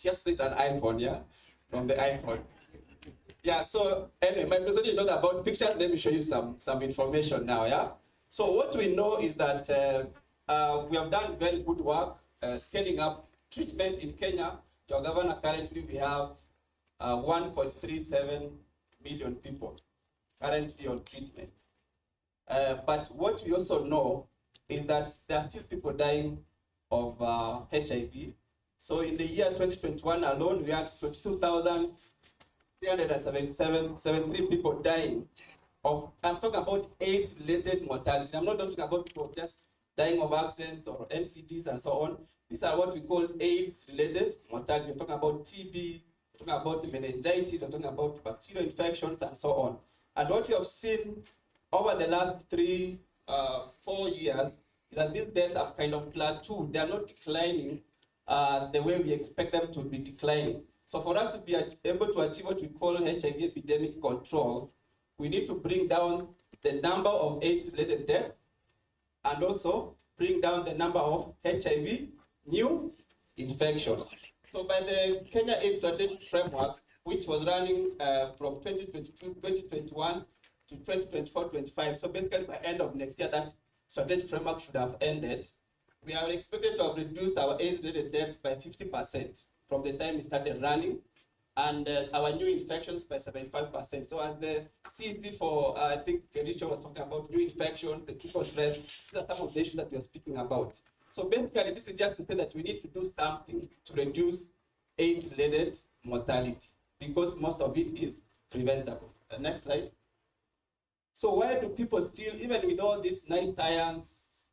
just says an iPhone, yeah, from the iPhone. Yeah, so anyway, my presentation is not about pictures. Let me show you some information now, yeah? So what we know is that we have done very good work scaling up treatment in Kenya. Your governor, currently we have 1.37 million people currently on treatment. But what we also know is that there are still people dying of HIV. So in the year 2021 alone, we had 22,373 people dying of, I'm talking about AIDS-related mortality. I'm not talking about people just dying of accidents or NCDs and so on. These are what we call AIDS-related mortality. We're talking about TB, we're talking about meningitis, we're talking about bacterial infections and so on. And what we have seen over the last 4 years is that these deaths have kind of plateaued. They are not declining the way we expect them to be declining. So for us to be able to achieve what we call HIV epidemic control, we need to bring down the number of AIDS-related deaths and also bring down the number of HIV new infections. So by the Kenya AIDS Strategic Framework, which was running from 2021 to 2024-25, so basically by end of next year, that strategic framework should have ended. We are expected to have reduced our AIDS-related deaths by 50% from the time we started running, and our new infections by 75%. So as the CSD for, I think Richard was talking about new infections, the triple threat, these are some of the issues that we are speaking about. So basically, this is just to say that we need to do something to reduce AIDS-related mortality, because most of it is preventable. Next slide. So why do people still, even with all this nice science,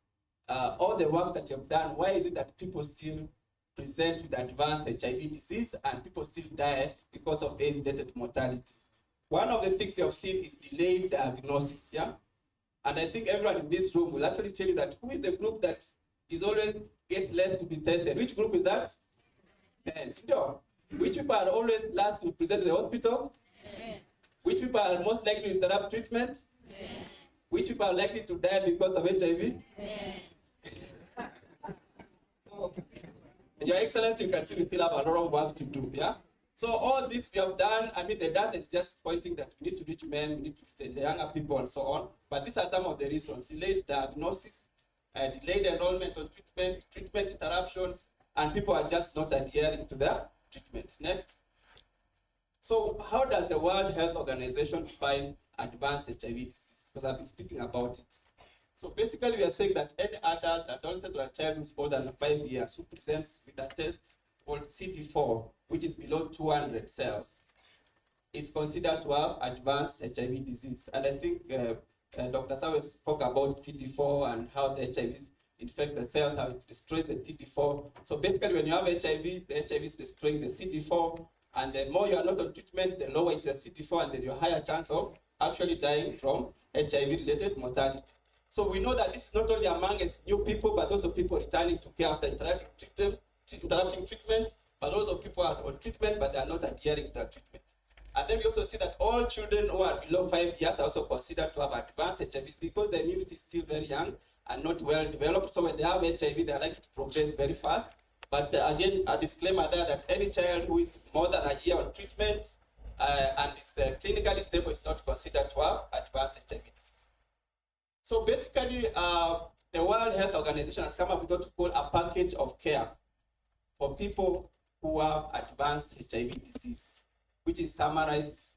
all the work that you've done, why is it that people still present with advanced HIV disease and people still die because of AIDS-related mortality? One of the things you have seen is delayed diagnosis, yeah? And I think everyone in this room will actually tell you that who is the group that is always gets less to be tested? Which group is that? Men. Which people are always last to present in the hospital? Men. Which people are most likely to interrupt treatment? Men. Which people are likely to die because of HIV? Men. So, Your Excellency, you can see we still have a lot of work to do, yeah? So all this we have done, I mean, the data is just pointing that we need to reach men, we need to reach the younger people and so on. But these are some of the reasons: delayed diagnosis, delayed enrollment on treatment interruptions, and people are just not adhering to their treatment. Next. So how does the World Health Organization define advanced HIV disease? Because I've been speaking about it. So basically, we are saying that any adult, adolescent, or child who's older than 5 years who presents with a test called CD4, which is below 200 cells, is considered to have advanced HIV disease. And I think Dr. Sawe spoke about CD4 and how the HIV infects the cells, how it destroys the CD4. So basically, when you have HIV, the HIV is destroying the CD4, and the more you are not on treatment, the lower is your CD4, and then you have a higher chance of actually dying from HIV-related mortality. So we know that this is not only among new people, but also people returning to care after interrupting treatment, but also people are on treatment, but they are not adhering to that treatment. And then we also see that all children who are below 5 years are also considered to have advanced HIV because the immunity is still very young and not well developed. So when they have HIV, they are likely to progress very fast. But again, a disclaimer there that any child who is more than a year on treatment and is clinically stable is not considered to have advanced HIV disease. So basically, the World Health Organization has come up with what we call a package of care for people who have advanced HIV disease, which is summarized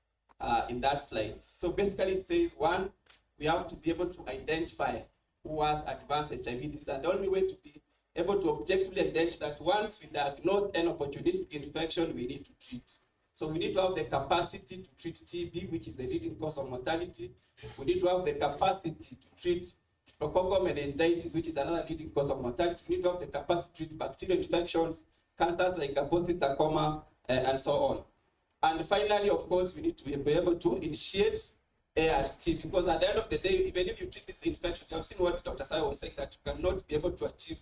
in that slide. So basically it says, one, we have to be able to identify who has advanced HIV disease. And the only way to be able to objectively identify that once we diagnose an opportunistic infection, we need to treat. So we need to have the capacity to treat TB, which is the leading cause of mortality. We need to have the capacity to treat Rtwg meningitis, which is another leading cause of mortality. We need to have the capacity to treat bacterial infections, cancers like Kaposi sarcoma, and so on. And finally, of course, we need to be able to initiate ART, because at the end of the day, even if you treat this infection, you have seen what Dr. Sayo was saying, that you cannot be able to achieve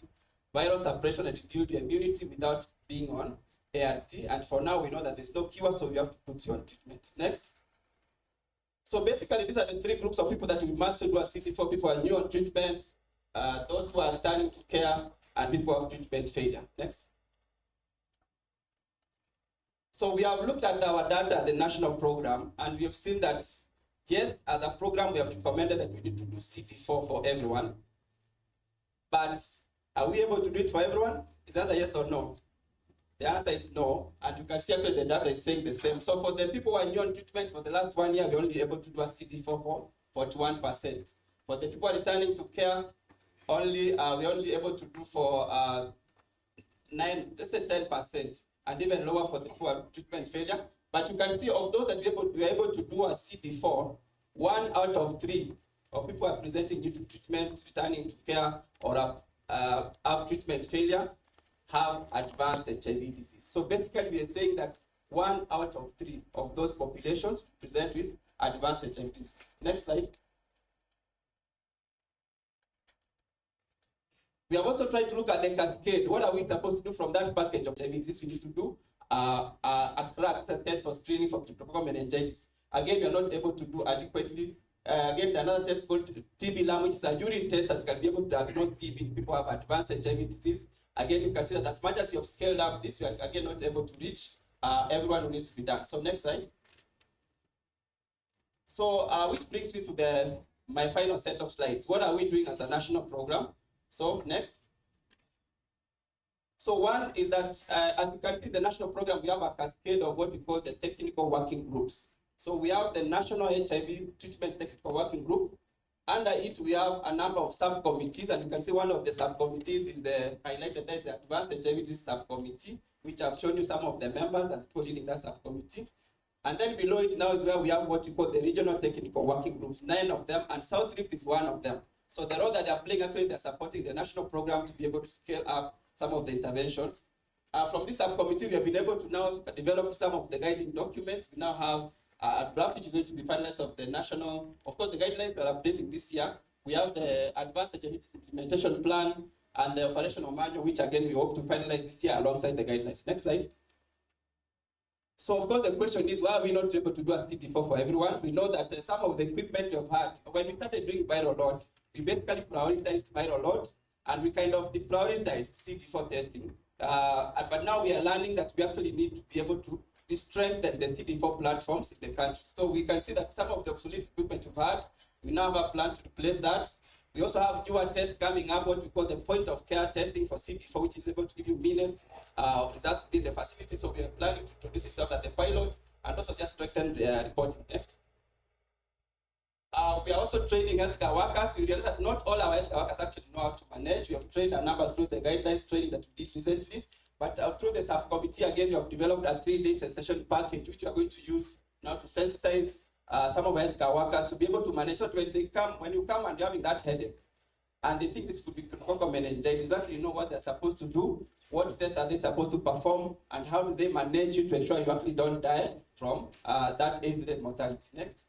viral suppression and rebuild your immunity without being on ART. And for now, we know that there's no cure, so we have to put you on treatment. Next. So basically, these are the three groups of people that we must do as CD4. People are new on treatment, those who are returning to care, and people have treatment failure. Next. So we have looked at our data at the national program, and we have seen that, yes, as a program, we have recommended that we need to do CD4 for everyone. But are we able to do it for everyone? Is that a yes or no? The answer is no, and you can see actually the data is saying the same. So for the people who are new on treatment for the last 1 year, we're only able to do a CD4 for 41%. For the people returning to care, we're only able to do for 10%, and even lower for the people who are treatment failure. But you can see of those that we're able to do a CD4, 1 out of 3 of people are presenting due to treatment, returning to care, or have treatment failure, have advanced HIV disease. So basically, we are saying that 1 out of 3 of those populations present with advanced HIV disease. Next slide. We have also tried to look at the cascade. What are we supposed to do from that package of HIV disease? We need to do a test or screening for cryptococcal meningitis. Again, we are not able to do adequately. Again, another test called TB-LAM, which is a urine test that can be able to diagnose TB in people who have advanced HIV disease. Again, you can see that as much as you have scaled up this, you are again not able to reach everyone who needs to be done. So next slide. So which brings me to my final set of slides. What are we doing as a national program? So next. So one is that, as you can see, the national program, we have a cascade of what we call the technical working groups. So we have the National HIV Treatment Technical Working Group. Under it, we have a number of subcommittees, and you can see one of the subcommittees is the highlighted there, the Advanced HIV Disease Subcommittee, which I've shown you some of the members and people leading that subcommittee. And then below it now is where we have what we call the Regional Technical Working Groups, 9 of them, and South Rift is one of them. So the role that they're playing, actually, they're supporting the national program to be able to scale up some of the interventions. From this subcommittee, we have been able to now develop some of the guiding documents. We now have a draft which is going to be finalized of the national, of course, the guidelines we are updating this year. We have the Advanced HIV Implementation Plan and the Operational Manual, which again we hope to finalize this year alongside the guidelines. Next slide. So of course the question is, why are we not able to do a CD4 for everyone? We know that some of the equipment we've had, when we started doing viral load, we basically prioritized viral load, and we kind of deprioritized CD4 testing. But now we are learning that we actually need to be able to strengthen the CD4 platforms in the country. So we can see that some of the obsolete equipment we've had, we now have a plan to replace that. We also have newer tests coming up, what we call the point of care testing for CD4, which is able to give you minutes of results within the facility. So we are planning to introduce this stuff at the pilot and also just strengthen the reporting. Next. We are also training healthcare workers. We realize that not all our healthcare workers actually know how to manage. We have trained a number through the guidelines training that we did recently. But through the subcommittee, again, we have developed a 3-day sensitization package, which we are going to use now to sensitize some of our healthcare workers to be able to manage. So when you come and you're having that headache, and they think this could be cryptococcal meningitis, that you know what they're supposed to do, what tests are they supposed to perform, and how do they manage you to ensure you actually don't die from that AIDS-related mortality. Next.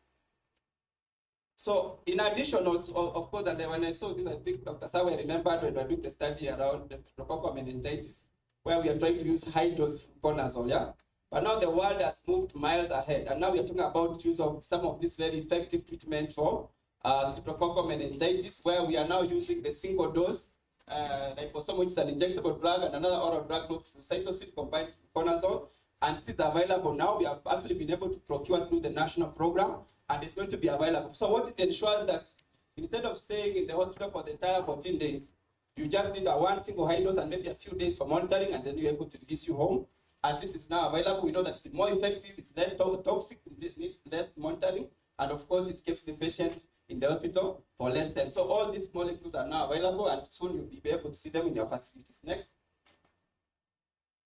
So in addition, also, of course, and when I saw this, I think Dr. Sawe remembered when we were doing the study around the cryptococcal meningitis, where we are trying to use high-dose fluconazole, yeah? But now the world has moved miles ahead, and now we are talking about use of some of this very effective treatment for cryptococcal meningitis, where we are now using the single dose, liposomal, which is an injectable drug, and another oral drug called cytosine combined fluconazole, and this is available now. We have actually been able to procure through the national program, and it's going to be available. So what it ensures that instead of staying in the hospital for the entire 14 days, you just need one single high dose and maybe a few days for monitoring, and then you're able to release you home. And this is now available. We know that it's more effective, it's less toxic, it needs less monitoring, and of course it keeps the patient in the hospital for less time. So all these molecules are now available, and soon you'll be able to see them in your facilities. Next.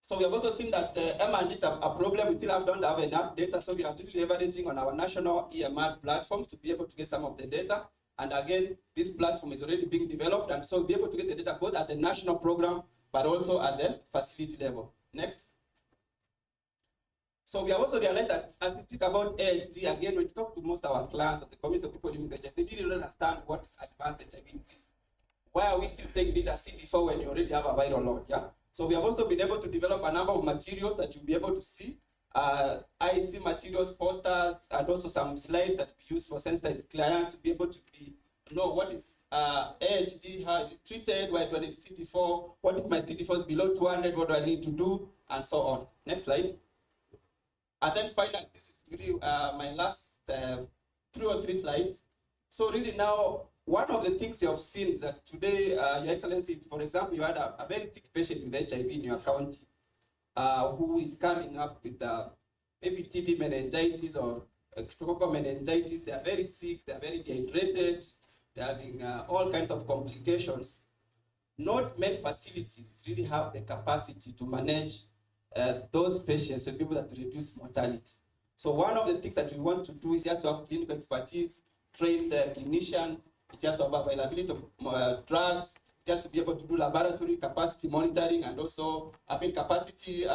So we have also seen that M&D is a problem. We still don't have enough data, so we are really leveraging on our national EMR platforms to be able to get some of the data. And again, this platform is already being developed, and so we'll be able to get the data both at the national program, but also at the facility level. Next. So we have also realized that as we speak about AHD, again, when we talk to most of our clients or the community of people living with HIV, they really don't understand what is advanced HIV disease. Why are we still saying you need a CD4 when you already have a viral load? Yeah. So we have also been able to develop a number of materials that you'll be able to see. IC materials, posters, and also some slides that we use for sensitized clients to be able to know what is AHD, how it is treated, why do I need CD4, what if my CD4 is below 200, what do I need to do, and so on. Next slide. And then finally, this is really my last 2 or 3 slides. So really now, one of the things you have seen is that today, Your Excellency, for example, you had a very sick patient with HIV in your county who is coming up with maybe TB meningitis or cryptococcal meningitis. They are very sick, they are very dehydrated, they are having all kinds of complications. Not many facilities really have the capacity to manage those patients and people that reduce mortality. So one of the things that we want to do is just to have clinical expertise, trained clinicians, just to have availability of drugs, just to be able to do laboratory capacity monitoring, and also capacity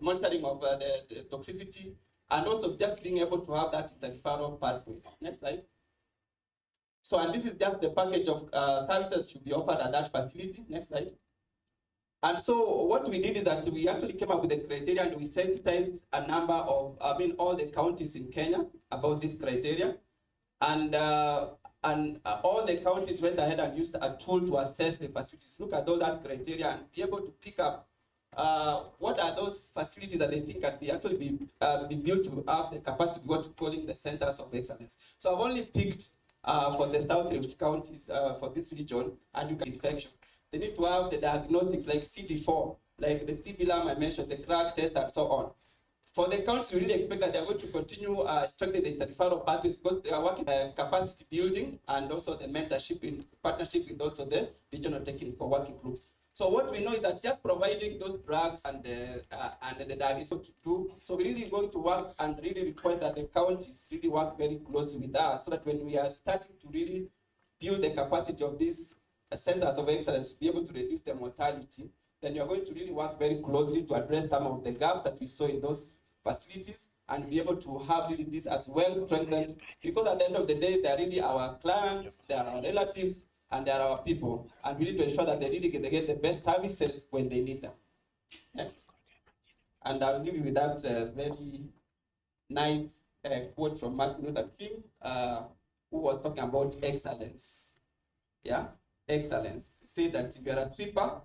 monitoring of the toxicity, and also just being able to have that interreferral pathways. Next slide. So, and this is just the package of services should be offered at that facility. Next slide. And so what we did is that we actually came up with a criteria, and we sensitized a number of, all the counties in Kenya about this criteria. And all the counties went ahead and used a tool to assess the facilities, look at all that criteria, and be able to pick up what are those facilities that they think can be actually be built to have the capacity to what we're calling the centers of excellence. So I've only picked for the South Rift counties for this region, and you can infection. They need to have the diagnostics like CD4, like the TB lam I mentioned, the crack test, and so on. For the counties, we really expect that they're going to continue strengthening the interreferral pathways because they are working capacity building and also the mentorship in partnership with also the regional technical working groups. So what we know is that just providing those drugs and the diagnosis to do, so we're really going to work and really request that the counties really work very closely with us so that when we are starting to really build the capacity of these centers of excellence to be able to reduce the mortality, then you're going to really work very closely to address some of the gaps that we saw in those facilities and be able to have really this as well strengthened, because at the end of the day, they're really our clients, they are our relatives, and they are our people. And we need to ensure that they really get the best services when they need them. Next. And I'll leave you with that very nice quote from Martin Luther King, who was talking about excellence. Yeah, excellence. He said that if you're a sweeper,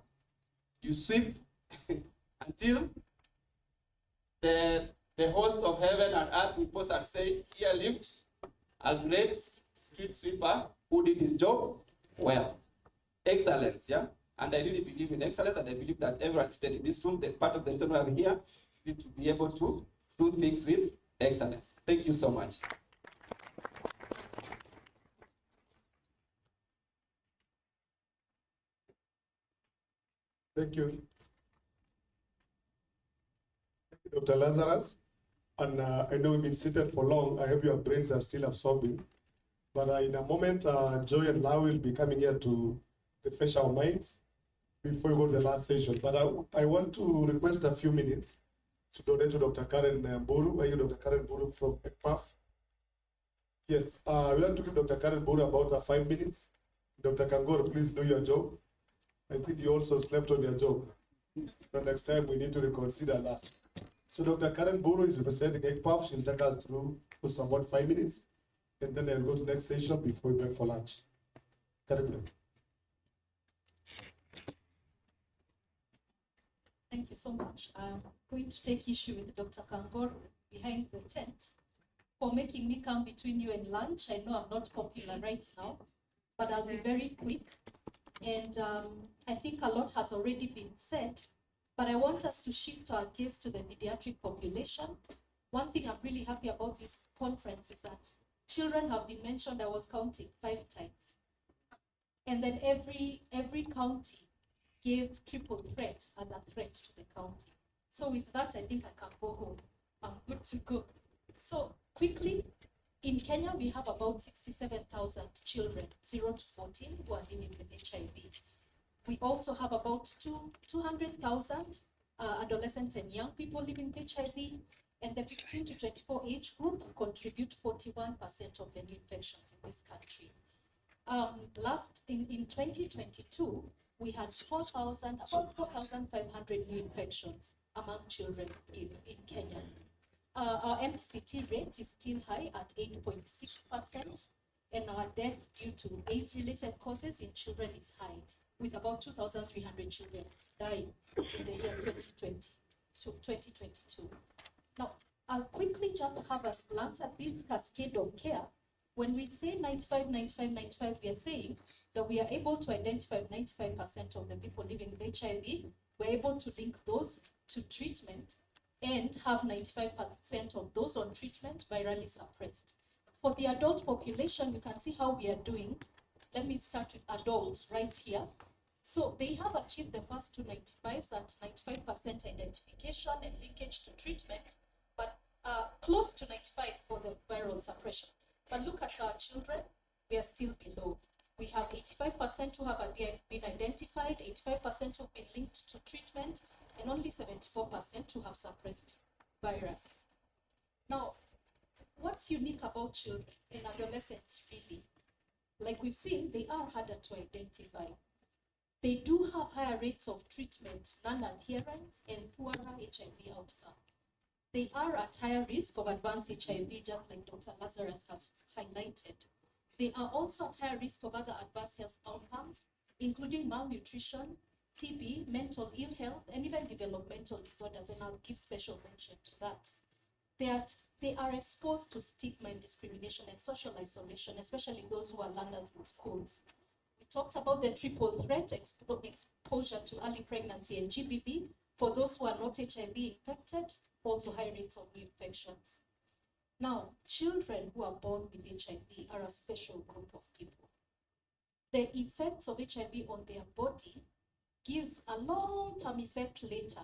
you sweep until the host of heaven and earth will pause and say, here lived a great street sweeper who did his job well. Excellence, yeah? And I really believe in excellence, and I believe that everyone seated in this room, that part of the reason why we're here, is to be able to do things with excellence. Thank you so much. Thank you. Thank you, Dr. Lazarus. And I know we've been seated for long. I hope your brains are still absorbing. But in a moment, Joy and Lau will be coming here to refresh our minds before we go to the last session. But I want to request a few minutes to donate to Dr. Karen Buru. Are you Dr. Karen Buru from ECPAF? Yes, we want to give Dr. Karen Buru about 5 minutes. Dr. Kangor, please do your job. I think you also slept on your job. So next time we need to reconsider that. So Dr. Karen Buru is representing ECPAF. She'll take us through for about 5 minutes. And then I'll go to the next session before we break for lunch. Karen. Thank you so much. I'm going to take issue with Dr. Kangor behind the tent for making me come between you and lunch. I know I'm not popular right now, but I'll be very quick. And I think a lot has already been said, but I want us to shift our gaze to the pediatric population. One thing I'm really happy about this conference is that children have been mentioned. I was counting 5 times. And then every county gave triple threat as a threat to the county. So with that, I think I can go home. I'm good to go. So quickly, in Kenya, we have about 67,000 children, 0 to 14, who are living with HIV. We also have about 200,000 adolescents and young people living with HIV, and the 15 to 24 age group contribute 41% of the new infections in this country. In 2022, we had about 4,500 new infections among children in Kenya. Our MTCT rate is still high at 8.6%, and our death due to AIDS-related causes in children is high, with about 2,300 children dying in the year 2020. 2022. Now, I'll quickly just have us glance at this cascade of care. When we say 95, 95, 95, we are saying that we are able to identify 95% of the people living with HIV. We're able to link those to treatment and have 95% of those on treatment virally suppressed. For the adult population, you can see how we are doing. Let me start with adults right here. So they have achieved the first two 95s at 95% identification and linkage to treatment, but close to 95 for the viral suppression. But look at our children, we are still below. We have 85% who have been identified, 85% who have been linked to treatment, and only 74% who have suppressed virus. Now, what's unique about children and adolescents really? Like we've seen, they are harder to identify. They do have higher rates of treatment, non-adherence, and poorer HIV outcomes. They are at higher risk of advanced HIV, just like Dr. Lazarus has highlighted. They are also at higher risk of other adverse health outcomes, including malnutrition, TB, mental ill health, and even developmental disorders, and I'll give special mention to that. They are exposed to stigma and discrimination and social isolation, especially those who are learners in schools. We talked about the triple threat, exposure to early pregnancy and GBV. For those who are not HIV infected, also high rates of new infections. Now, children who are born with HIV are a special group of people. The effects of HIV on their body gives a long-term effect later,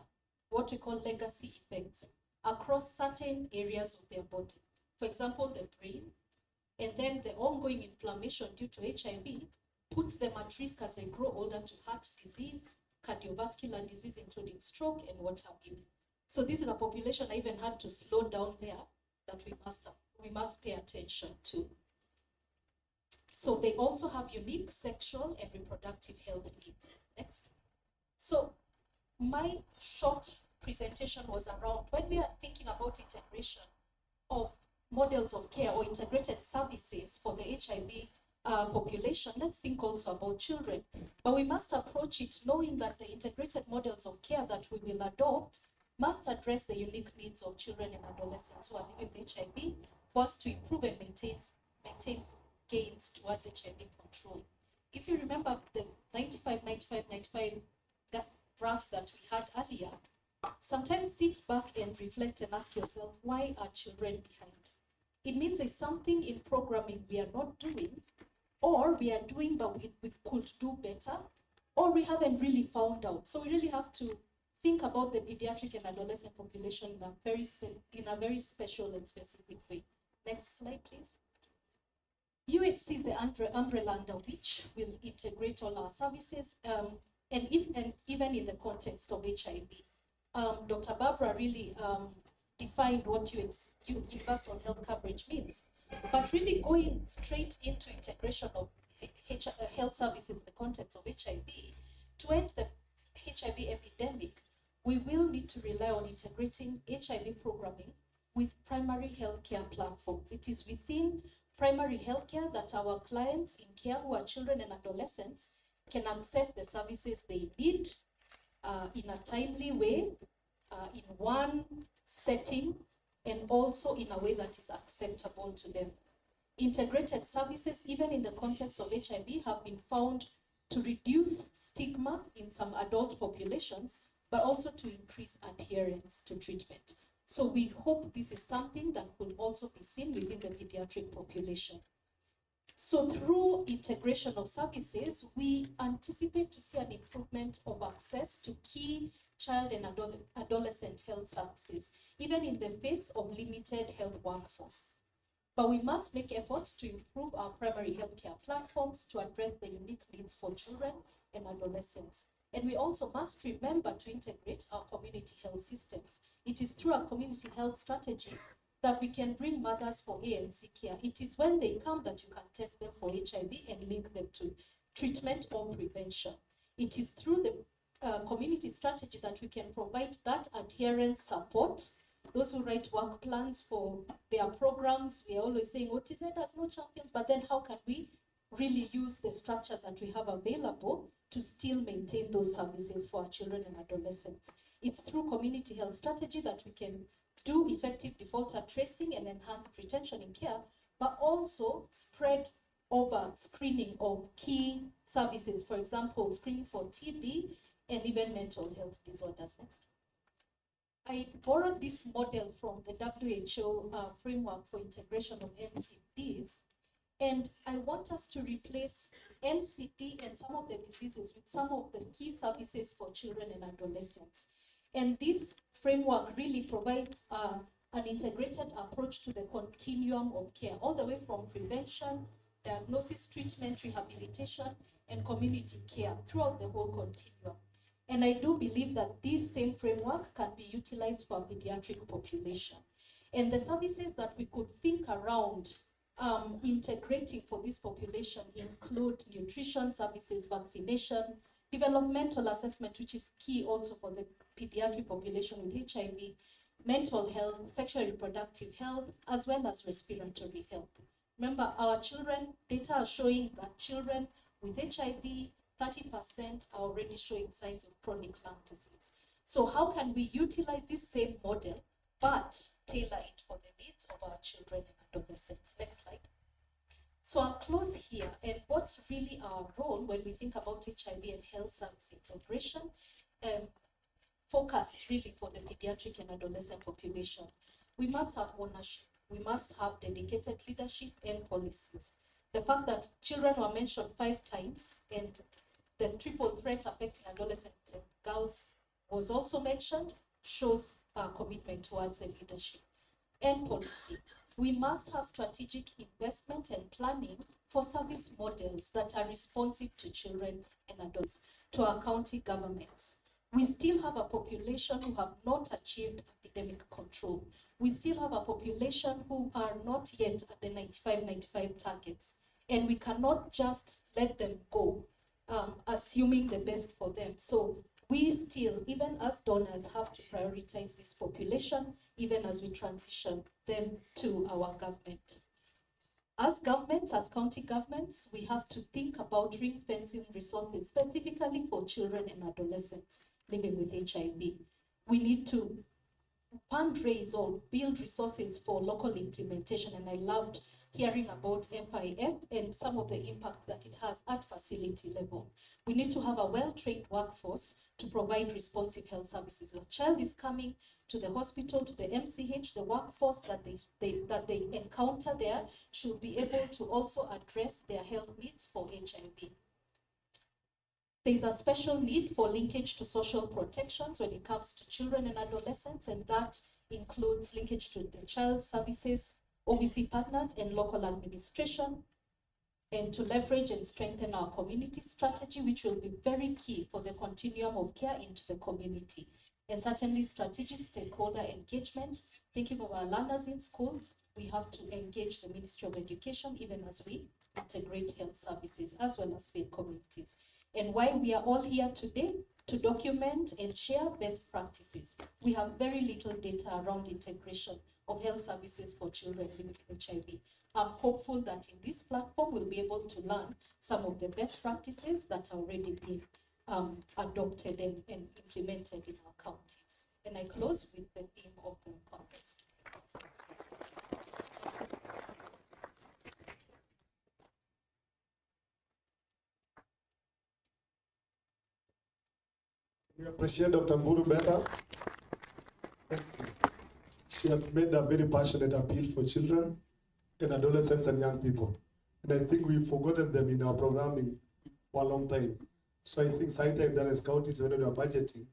what we call legacy effects, across certain areas of their body. For example, the brain, and then the ongoing inflammation due to HIV puts them at risk as they grow older to heart disease, cardiovascular disease, including stroke, and what have you. So this is a population I even had to slow down there that we must pay attention to. So they also have unique sexual and reproductive health needs. Next. So my short presentation was around when we are thinking about integration of models of care or integrated services for the HIV population, let's think also about children. But we must approach it knowing that the integrated models of care that we will adopt must address the unique needs of children and adolescents who are living with HIV for us to improve and maintain gains towards HIV control. If you remember the 95, 95, 95 graph that we had earlier, sometimes sit back and reflect and ask yourself, why are children behind? It means there's something in programming we are not doing, or we are doing but we could do better, or we haven't really found out. So we really have to think about the pediatric and adolescent population in a very special and specific way. Next slide, please. UHC is the umbrella under which we'll integrate all our services, and even in the context of HIV. Dr. Barbara really defined what universal health coverage means, but really going straight into integration of health services in the context of HIV, to end the HIV epidemic, we will need to rely on integrating HIV programming with primary healthcare platforms. It is within primary healthcare that our clients in care who are children and adolescents can access the services they need in a timely way, in one setting, and also in a way that is acceptable to them. Integrated services, even in the context of HIV, have been found to reduce stigma in some adult populations, but also to increase adherence to treatment. So we hope this is something that will also be seen within the pediatric population. So through integration of services, we anticipate to see an improvement of access to key child and adolescent health services, even in the face of limited health workforce. But we must make efforts to improve our primary healthcare platforms to address the unique needs for children and adolescents. And we also must remember to integrate our community health systems. It is through our community health strategy that we can bring mothers for ANC care. It is when they come that you can test them for HIV and link them to treatment or prevention. It is through the community strategy that we can provide that adherence support. Those who write work plans for their programs, we are always saying, what is it as no champions? But then how can we really use the structures that we have available to still maintain those services for our children and adolescents? It's through community health strategy that we can do effective defaulter tracing and enhanced retention in care, but also spread over screening of key services, for example, screening for TB and even mental health disorders. Next. I borrowed this model from the WHO framework for integration of NCDs, and I want us to replace NCD and some of the diseases with some of the key services for children and adolescents. And this framework really provides an integrated approach to the continuum of care, all the way from prevention, diagnosis, treatment, rehabilitation, and community care throughout the whole continuum. And I do believe that this same framework can be utilized for a pediatric population. And the services that we could think around integrating for this population include nutrition services, vaccination, developmental assessment, which is key also for the pediatric population with HIV, mental health, sexual reproductive health, as well as respiratory health. Remember, our children, data are showing that children with HIV, 30% are already showing signs of chronic lung disease. So how can we utilize this same model, but tailor it for the needs of our children and adolescents? Next slide. So I'll close here. And what's really our role when we think about HIV and health service integration? Focused really for the pediatric and adolescent population. We must have ownership. We must have dedicated leadership and policies. The fact that children were mentioned 5 times and the triple threat affecting adolescents and girls was also mentioned shows our commitment towards the leadership. And policy. We must have strategic investment and planning for service models that are responsive to children and adults, to our county governments. We still have a population who have not achieved epidemic control. We still have a population who are not yet at the 95 targets. And we cannot just let them go, assuming the best for them. So we still, even as donors, have to prioritize this population, even as we transition them to our government. As governments, as county governments, we have to think about ring fencing resources, specifically for children and adolescents living with HIV. We need to fundraise or build resources for local implementation, and I loved hearing about FIF and some of the impact that it has at facility level. We need to have a well-trained workforce to provide responsive health services. If a child is coming to the hospital, to the MCH, the workforce that they encounter there should be able to also address their health needs for HIV. There's a special need for linkage to social protections when it comes to children and adolescents, and that includes linkage to the child services, OVC partners, and local administration, and to leverage and strengthen our community strategy, which will be very key for the continuum of care into the community. And certainly strategic stakeholder engagement. Thinking of our learners in schools, we have to engage the Ministry of Education even as we integrate health services as well as faith communities. And why we are all here today, to document and share best practices. We have very little data around integration of health services for children living with HIV. I'm hopeful that in this platform, we'll be able to learn some of the best practices that are already being adopted and implemented in our counties. And I close with the theme of the conference. We appreciate Dr. Mburu better. She has made a very passionate appeal for children and adolescents and young people. And I think we've forgotten them in our programming for a long time. So I think sometime that as counties, when we are budgeting,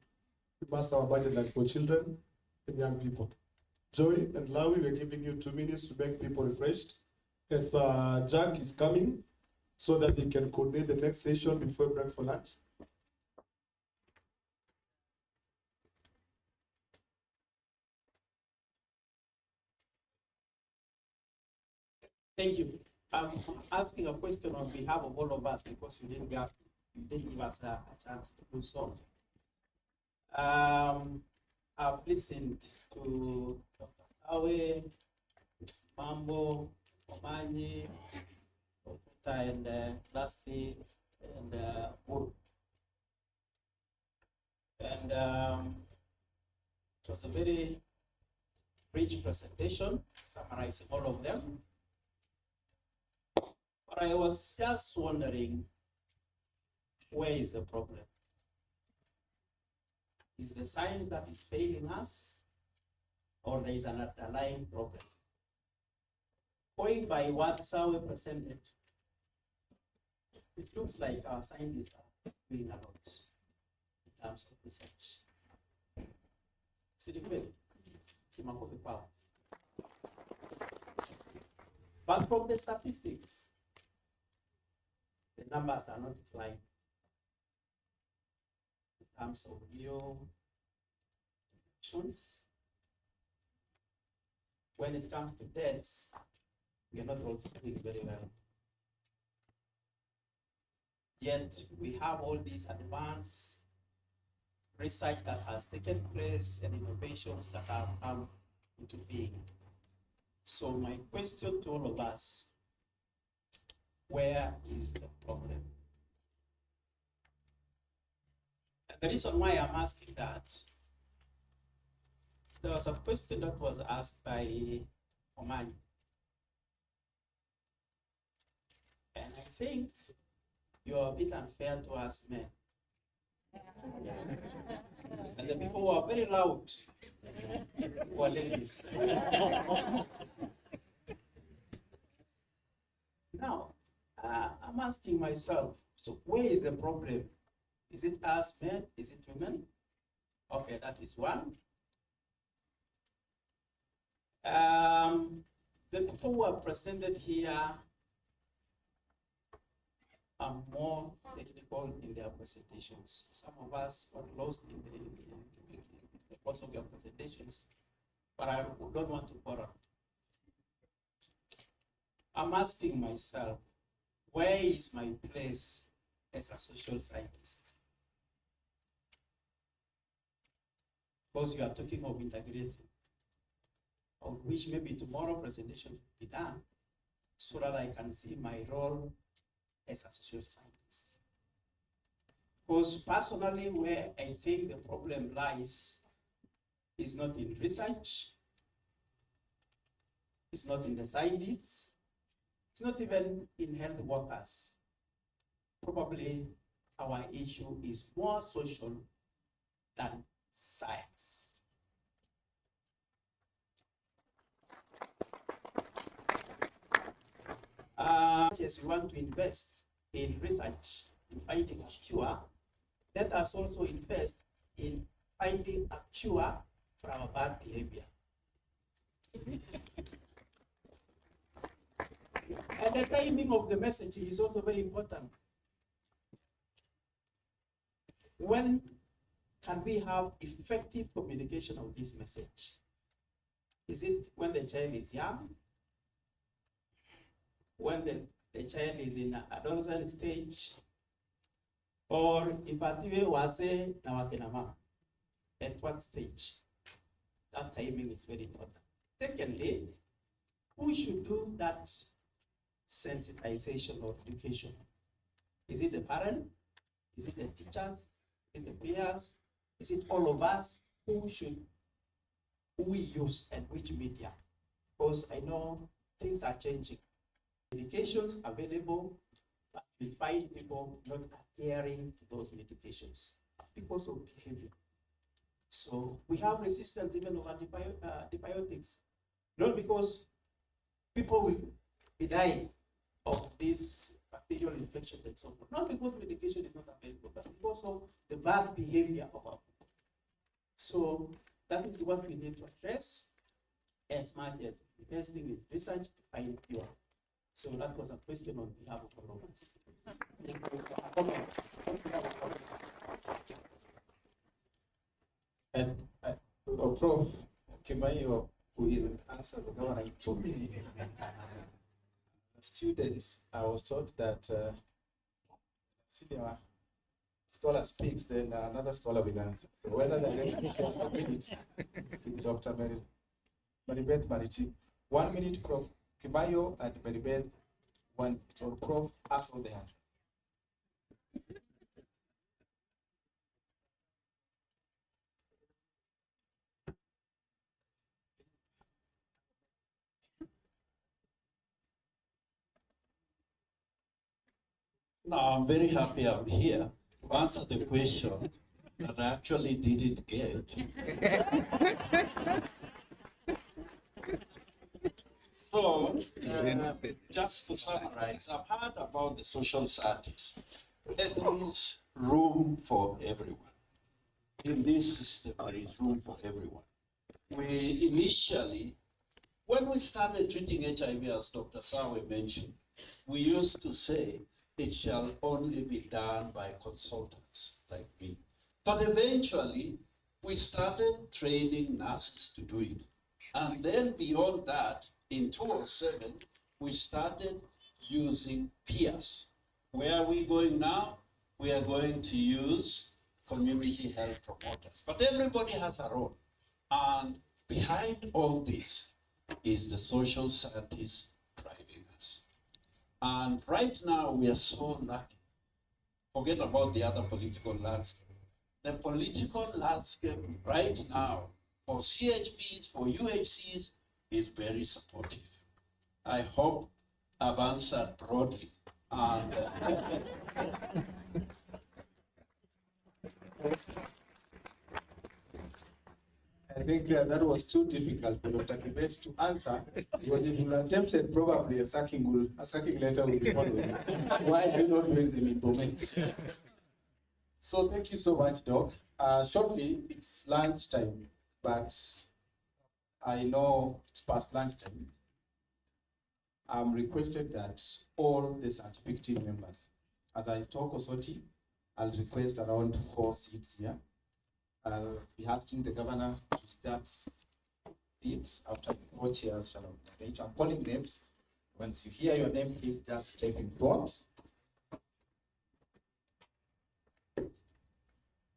we must have a budget like for children and young people. Joy and Lawi, we're giving you 2 minutes to make people refreshed. As Jack is coming, so that he can coordinate the next session before break for lunch. Thank you. I'm asking a question on behalf of all of us because you didn't give us a chance to do so. I've listened to Dr. Sawe, Mambo, Omanyi, and lastly, and Uru. And It was a very rich presentation, summarizing all of them. But I was just wondering, where is the problem? Is the science that is failing us, or there is an underlying problem? Going by what Sawe presented, it looks like our scientists are doing a lot in terms of research. But from the statistics, the numbers are not declining. In terms of new infections, when it comes to deaths, we are not also doing very well. Yet we have all these advanced research that has taken place and innovations that have come into being. So my question to all of us, where is the problem? And the reason why I'm asking that, there was a question that was asked by Omani. And I think you're a bit unfair to us men. And the people who are very loud were ladies. Now, I'm asking myself, so where is the problem? Is it us men? Is it women? Okay, that is one. The people who are presented here are more technical in their presentations. Some of us got lost in the course of your presentations, but I don't want to bother. I'm asking myself, where is my place as a social scientist? Because you are talking of integrating, of which maybe tomorrow presentation will be done, so that I can see my role as a social scientist. Because personally, where I think the problem lies is not in research, it's not in the scientists, it's not even in health workers. Probably our issue is more social than science. Yes, we want to invest in research, in finding a cure. Let us also invest in finding a cure for our bad behavior. And the timing of the message is also very important. When can we have effective communication of this message? Is it when the child is young? When the child is in adolescent stage? Or ipatiwe wase na wakina mama? At what stage? That timing is very important. Secondly, who should do that sensitization or education? Is it the parent? Is it the teachers? Is it the peers? Is it all of us? Who we use and which media? Because I know things are changing. Medications available, but we find people not adhering to those medications because of behavior. So we have resistance even of antibiotics, not because people will be dying of this bacterial infection and so on, not because medication is not available, but because of the bad behavior of our people. So that is what we need to address as much as investing in research to find cure. So that was a question on behalf of all of us. And Prof. Kimayo will answer the government for me. Students, I was taught that senior scholar speaks, then another scholar will answer. So whether the minutes with Dr. Maribeth Marichi, 1 minute, Prof. Kimayo and Maribeth, 1 minute. So Prof, ask all the answers. No, I'm very happy I'm here to answer the question that I actually didn't get. So, just to summarize, I've heard about the social scientists. There is room for everyone. In this system, there is room for everyone. We initially, when we started treating HIV, as Dr. Sawe mentioned, we used to say it shall only be done by consultants like me. But eventually, we started training nurses to do it. And then beyond that, in 2007, we started using peers. Where are we going now? We are going to use community health promoters. But everybody has a role. And behind all this is the social scientists driving us. And right now, we are so lucky. Forget about the other political landscape. The political landscape right now for CHPs, for UHCs, is very supportive. I hope I've answered broadly. And, I think that was too difficult for Dr. Kibet to answer. Because if you attempted, probably a sacking letter will be following. Why are you not doing them in domains? So thank you so much, Doc. Shortly, it's lunchtime, but I know it's past lunchtime. I'm requested that all the scientific team members, as I talk Osoti, I'll request around 4 seats here. I'll be asking the governor to start seats after the 4 chairs shall operate. I'm calling names. Once you hear your name, please just take in front.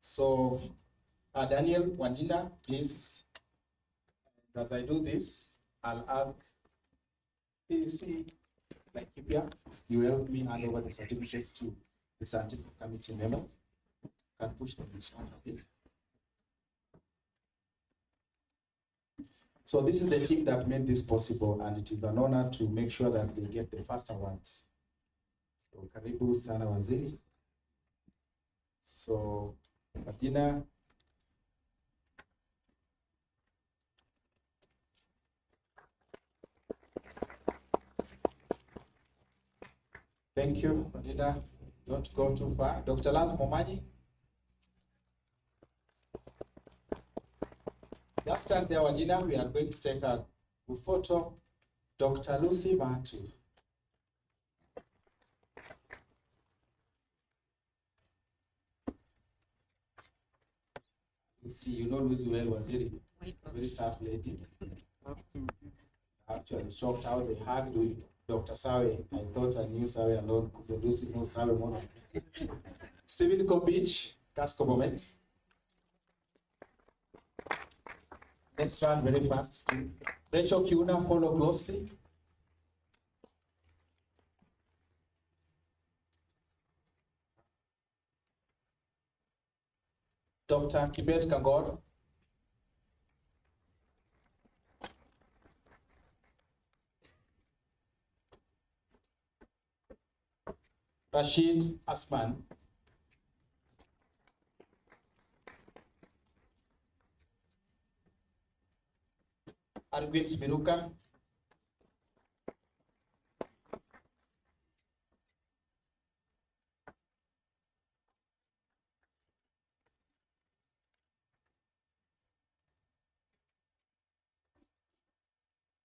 So, Daniel Wandina, please. As I do this, I'll ask CDC, like Kipia, you help me hand over the certificates to the scientific committee members. Can push them in front of it. So this is the team that made this possible, and it is an honor to make sure that they get the first awards. So karibu sana waziri. So Madina. Thank you, Madina. Don't go too far. Dr. Lance Momanyi. Just stand there, Wajina. We are going to take a good photo. Dr. Lucy Matu. Lucy, you know Lucy well, Waziri. Very tough lady. Actually shocked how they hugged with Dr. Sawe. I thought I knew Sawe alone. Could Lucy know Sawe more? Stephen Kopich, Casco moment. Let's run very fast. Rachel Kiuna, follow closely. Dr. Kibet Kangor. Rashid Asman. Arguins Miruka.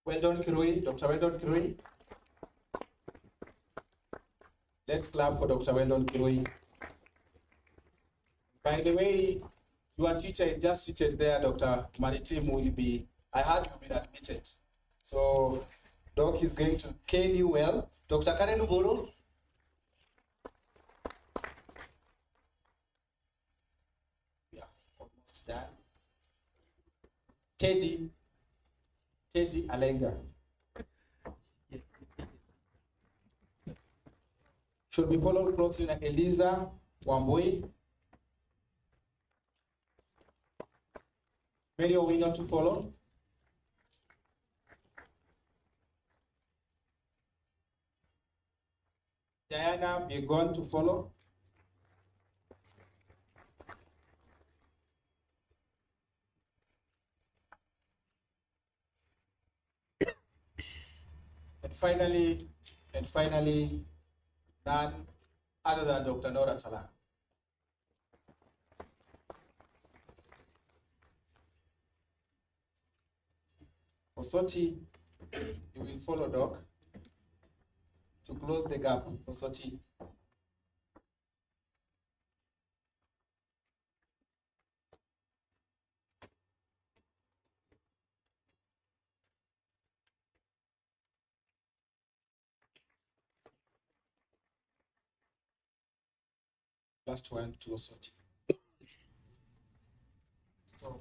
Well done, Kirui. Dr. Weldon Kirui. Let's clap for Dr. Weldon Kirui. By the way, your teacher is just seated there, Dr. Maritim will be, I heard you've been admitted. So, Doc is going to cane you well. Dr. Karen Guru. Yeah, almost done. Teddy Alenga. Should be followed closely like Eliza Wambui. Many of you not to follow. Diana, we're going to follow. And finally, none other than Dr. Nora Chala. Osoti, you will follow Doc to close the gap. Osoti. Last one to Osoti. So,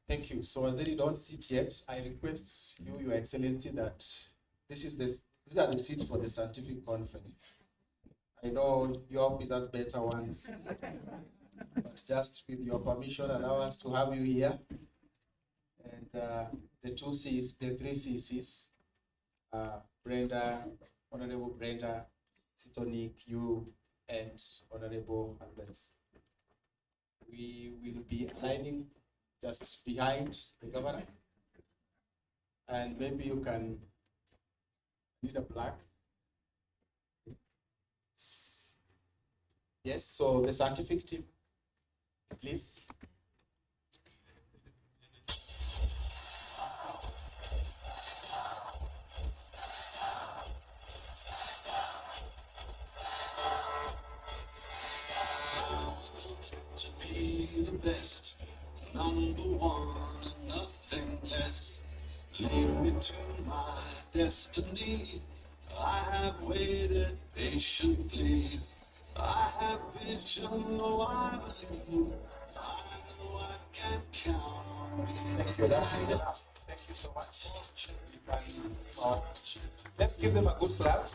thank you. So as they don't sit yet, I request you, Your Excellency, that these are the seats for the scientific conference. I know your office has better ones, but just with your permission, allow us to have you here. And the two C's, the three CCs, Brenda, Honorable Brenda, Sitonik, you, and Honorable Albert. We will be aligning just behind the governor. And maybe you can need a plaque. Yes, so the scientific team, please. To be the best, number one and nothing less. Lead me to my destiny. I have waited patiently. I have vision, oh I believe. I know I can count on me. Thank you. Thank you so much. Let's give them a good clap.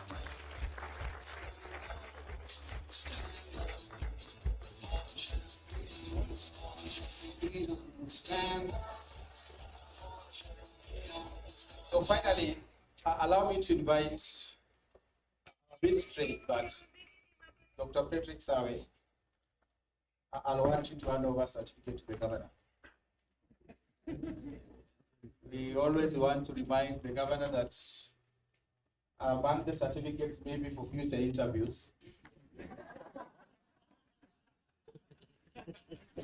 So finally, allow me to invite a bit straight, but Dr. Frederick Sawe, I'll want you to hand over certificate to the governor. We always want to remind the governor that among the certificates maybe for future interviews,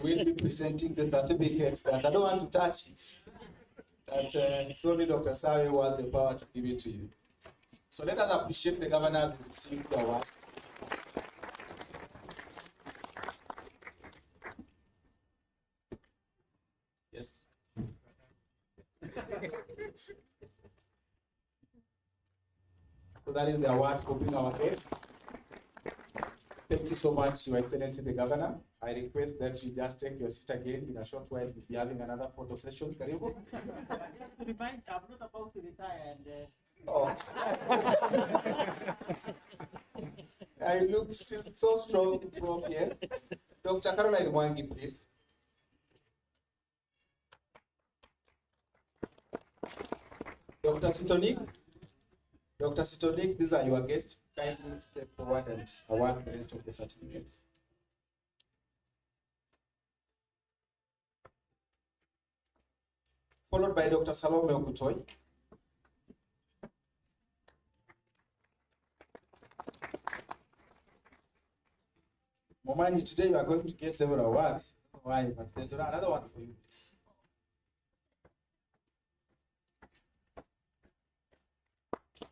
we'll be presenting the certificate that I don't want to touch it. That it's only Dr. Sawe who has the power to give it to you. So let us appreciate the governor as we receive the award. Yes. So that is the award opening our gate. Thank you so much, Your Excellency the Governor. I request that you just take your seat again in a short while. We'll be having another photo session. Karibu. Remind, I'm not about to retire and Oh. I look still so strong from, yes. Dr. Caroline Mwangi, please. Dr. Sitonik. Dr. Sitonik, these are your guests. Kindly step forward and award the rest of the certificates. Followed by Dr. Salome Okutoy. Momani, today you are going to get several awards. Why? But there's another one for you, please.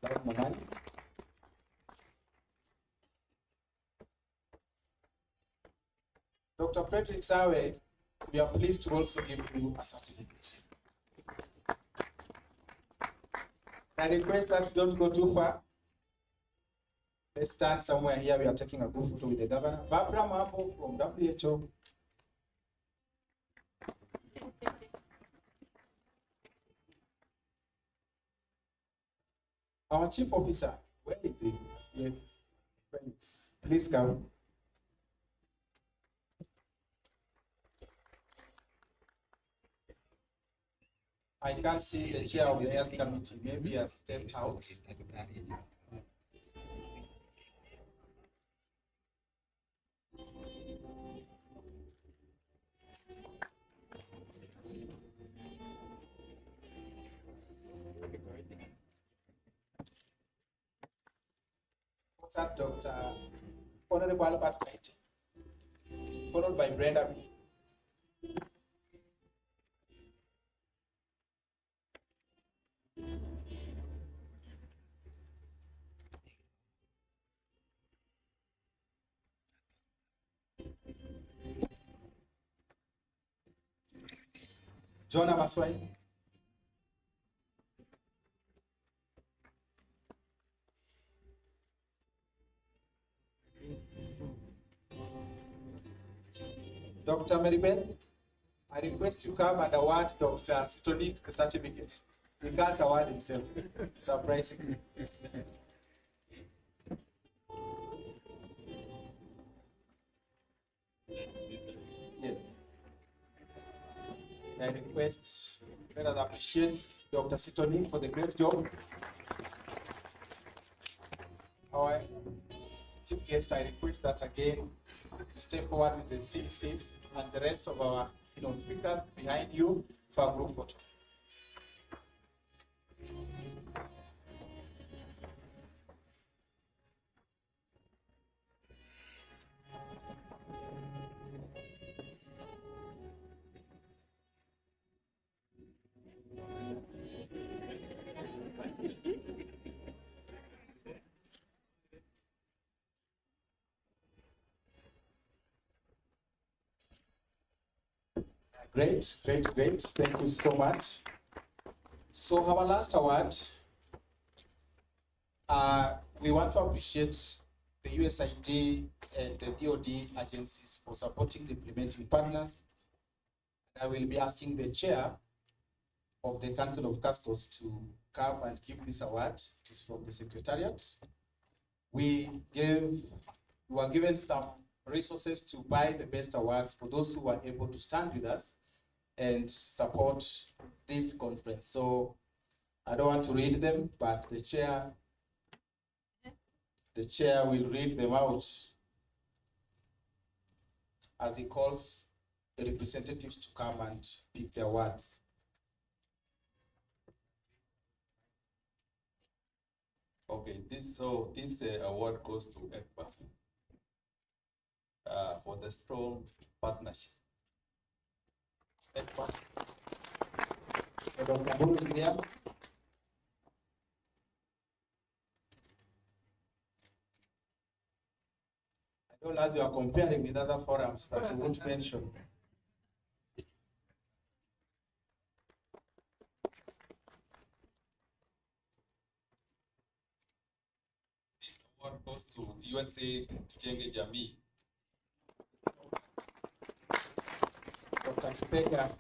That's Momani. Dr. Frederick Sawe, we are pleased to also give you a certificate. I request that you don't go too far. Let's stand somewhere here. We are taking a group photo with the governor. Barbara Mapo from WHO. Our chief officer, where is he? Yes, please come. I can't see the chair of the health committee. Maybe he has stepped out. Concerned Dr. Honorable Albert Knight, followed by Brenda B. Jonah Maswai. Dr. Maribel, I request you come and award Dr. Stonik the certificate. He can't award himself, surprisingly. Yes. I request, let us appreciate Dr. Sitoni for the great job. Our chief guest, I request that again to step forward with the CCs and the rest of our speakers behind you for a group photo. Great, great, great. Thank you so much. So our last award, we want to appreciate the USAID and the DoD agencies for supporting the implementing partners. I will be asking the chair of the Council of Cascos to come and give this award. It is from the Secretariat. We were given some resources to buy the best awards for those who were able to stand with us and support this conference. So I don't want to read them, but the chair will read them out as he calls the representatives to come and pick the awards. Okay, this award goes to ECPA for the strong partnership. ECPA. So Dr. Buru is here. I don't know as you are comparing with other forums, but we won't mention. This award goes to USA Tujenge Jamii. Dr. Kipeka.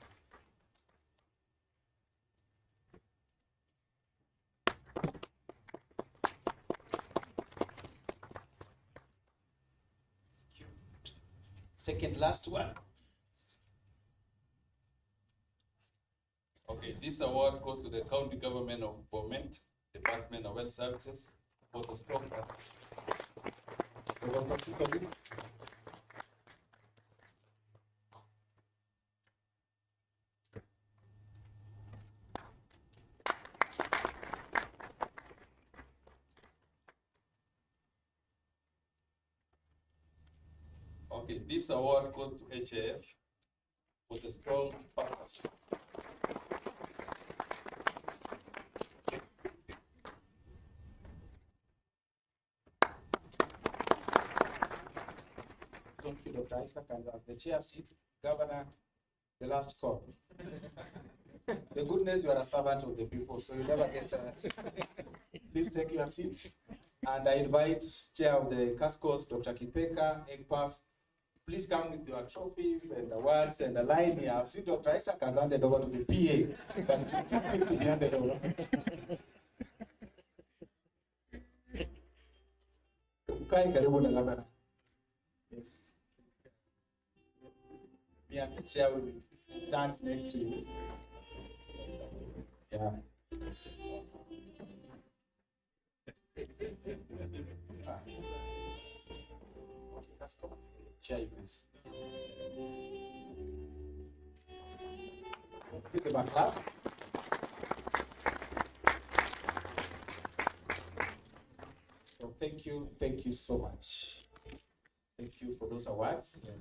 Second last one. Okay, this award goes to the County Government of Bomet, Department of Health Services, for the strong partnership. So Dr. Sitoli. Okay, this award goes to HAF for the strong partnership. Thank you, Dr. Isaac, and as the chair sits, Governor, the last call. The good news, you are a servant of the people, so you never get tired. Please take your seat. And I invite Chair of the Cascos, Dr. Kipeka, EGPAF. Please come with your trophies and awards and a line here. I've seen Dr. Isaac has handed over to the PA, but it will take to be handed over. Kae karibu na gavana. Yes. Me and the chair will stand next to you. Yeah. Chair, you can sit. Give them a clap. So Thank you so much. Thank you for those awards. And,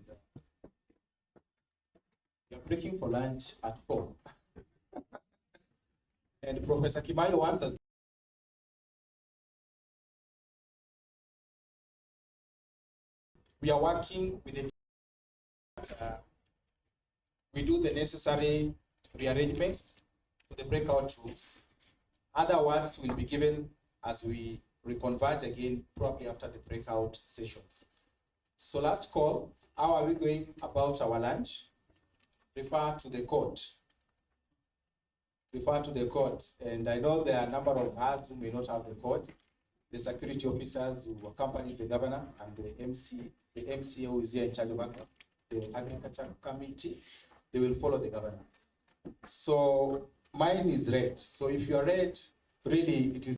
you're breaking for lunch at home. And Professor Kimayo wants us. We are working with the we do the necessary rearrangements for the breakout rooms. Other awards will be given as we reconverge again, probably after the breakout sessions. So last call, how are we going about our lunch? Refer to the court. Refer to the court. And I know there are a number of us who may not have the court. The security officers who accompany the governor and the MCA who is here in charge of the agriculture committee, they will follow the governor. So mine is red. So if you are red, really it is